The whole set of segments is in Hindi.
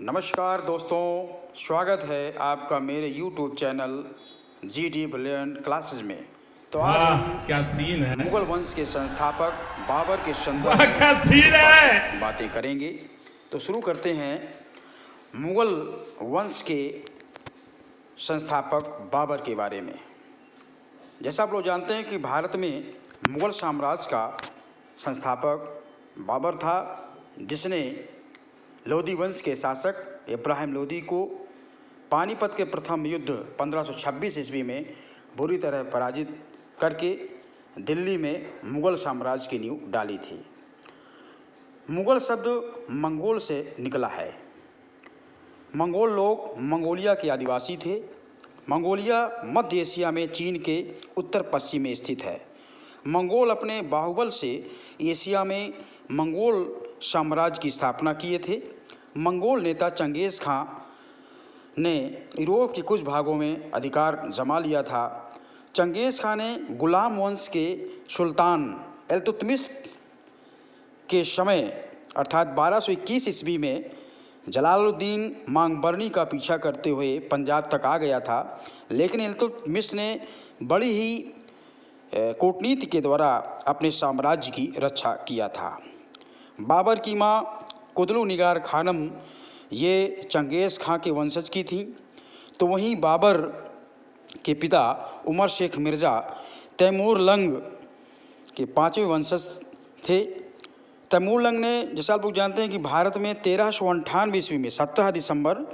नमस्कार दोस्तों, स्वागत है आपका मेरे YouTube channel GD brilliant classes में। तो आज क्या सीन है। मुगल वंश के संस्थापक बाबर के क्या सीन है। बातें करेंगे। तो शुरू करते हैं मुगल वंश के संस्थापक बाबर के बारे में। जैसा आप लोग जानते हैं कि भारत में मुगल साम्राज्य का संस्थापक बाबर था, जिसने लोधी वंश के शासक इब्राहिम लोधी को पानीपत के प्रथम युद्ध 1526 ईस्वी में बुरी तरह पराजित करके दिल्ली में मुगल साम्राज्य की नींव डाली थी। मुगल शब्द मंगोल से निकला है। मंगोल लोग मंगोलिया के आदिवासी थे। मंगोलिया मध्य एशिया में चीन के उत्तर पश्चिम में स्थित है। मंगोल अपने बाहुबल से एशिया में मंगोल साम्राज्य की स्थापना किए थे। मंगोल नेता चंगेज़ खां ने यूरोप के कुछ भागों में अधिकार जमा लिया था। चंगेज़ खां ने गुलाम वंश के सुल्तान इल्तुतमिश के समय अर्थात 1221 ईस्वी में जलालुद्दीन मांगबरनी का पीछा करते हुए पंजाब तक आ गया था, लेकिन इल्तुतमिश ने बड़ी ही कूटनीति के द्वारा अपने साम्राज्य की रक्षा किया था। बाबर की माँ कुतलू निगार खानम ये चंगेज़ खां के वंशज की थी। तो वहीं बाबर के पिता उमर शेख मिर्ज़ा तैमूर लंग के पाँचवें वंशज थे। तैमूर लंग ने, जैसा आप लोग जानते हैं कि भारत में 1398 ईस्वी में 17 दिसंबर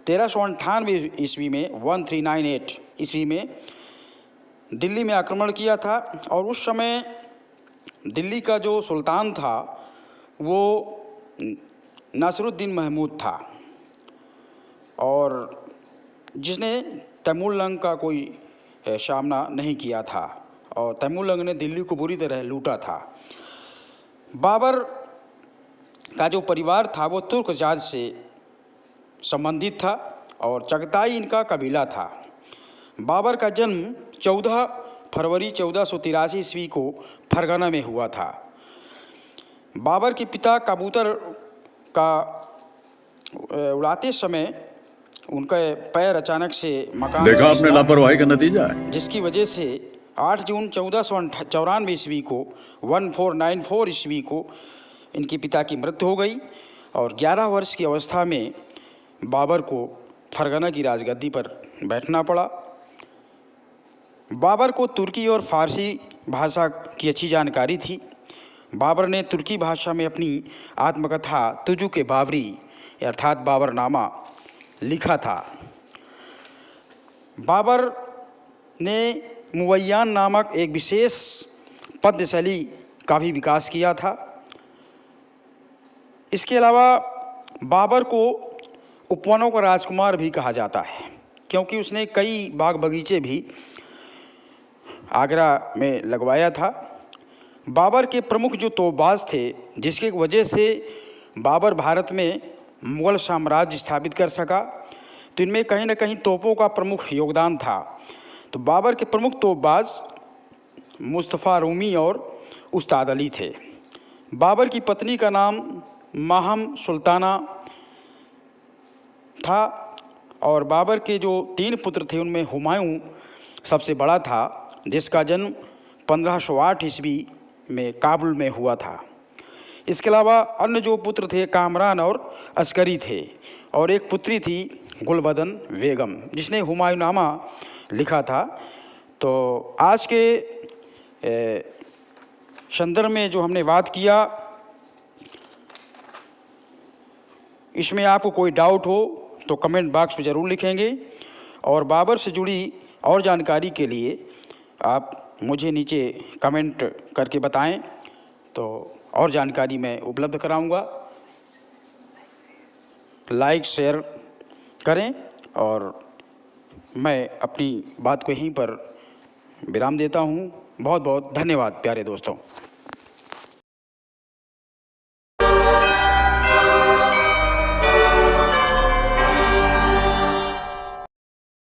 1398 ईस्वी में 1398 ईस्वी में दिल्ली में आक्रमण किया था। और उस समय दिल्ली का जो सुल्तान था वो नासिरुद्दीन महमूद था, और जिसने तैमूर लंग का कोई सामना नहीं किया था, और तैमूर लंग ने दिल्ली को बुरी तरह लूटा था। बाबर का जो परिवार था वो तुर्क जात से संबंधित था और चगताई इनका कबीला था। बाबर का जन्म 14 फरवरी 1483 ईस्वी को फरगना में हुआ था। बाबर के पिता कबूतर का उड़ाते समय उनका पैर अचानक से मकान देखा आपने लापरवाही का नतीजा है, जिसकी वजह से 8 जून 1494 ईस्वी को 1494 ईस्वी को इनके पिता की मृत्यु हो गई, और 11 वर्ष की अवस्था में बाबर को फरगना की राजगद्दी पर बैठना पड़ा। बाबर को तुर्की और फारसी भाषा की अच्छी जानकारी थी। बाबर ने तुर्की भाषा में अपनी आत्मकथा तुजु के बावरी अर्थात बाबरनामा लिखा था। बाबर ने मुवय्यान नामक एक विशेष पद्य शैली का भी विकास किया था। इसके अलावा बाबर को उपवनों का राजकुमार भी कहा जाता है, क्योंकि उसने कई बाग बगीचे भी आगरा में लगवाया था। बाबर के प्रमुख जो तोपबाज थे, जिसके वजह से बाबर भारत में मुगल साम्राज्य स्थापित कर सका, तो इनमें कहीं ना कहीं तोपों का प्रमुख योगदान था। तो बाबर के प्रमुख तोपबाज मुस्तफ़ा रूमी और उस्ताद अली थे। बाबर की पत्नी का नाम माहम सुल्ताना था, और बाबर के जो 3 पुत्र थे उनमें हुमायूं सबसे बड़ा था, जिसका जन्म 1508 ईस्वी में काबुल में हुआ था। इसके अलावा अन्य जो पुत्र थे कामरान और अस्करी थे, और एक पुत्री थी गुलबदन बेगम, जिसने हुमायूंनामा लिखा था। तो आज के संदर्भ में जो हमने बात किया, इसमें आपको कोई डाउट हो तो कमेंट बॉक्स में ज़रूर लिखेंगे, और बाबर से जुड़ी और जानकारी के लिए आप मुझे नीचे कमेंट करके बताएं, तो और जानकारी मैं उपलब्ध कराऊंगा। लाइक शेयर करें, और मैं अपनी बात को यहीं पर विराम देता हूं। बहुत बहुत धन्यवाद प्यारे दोस्तों।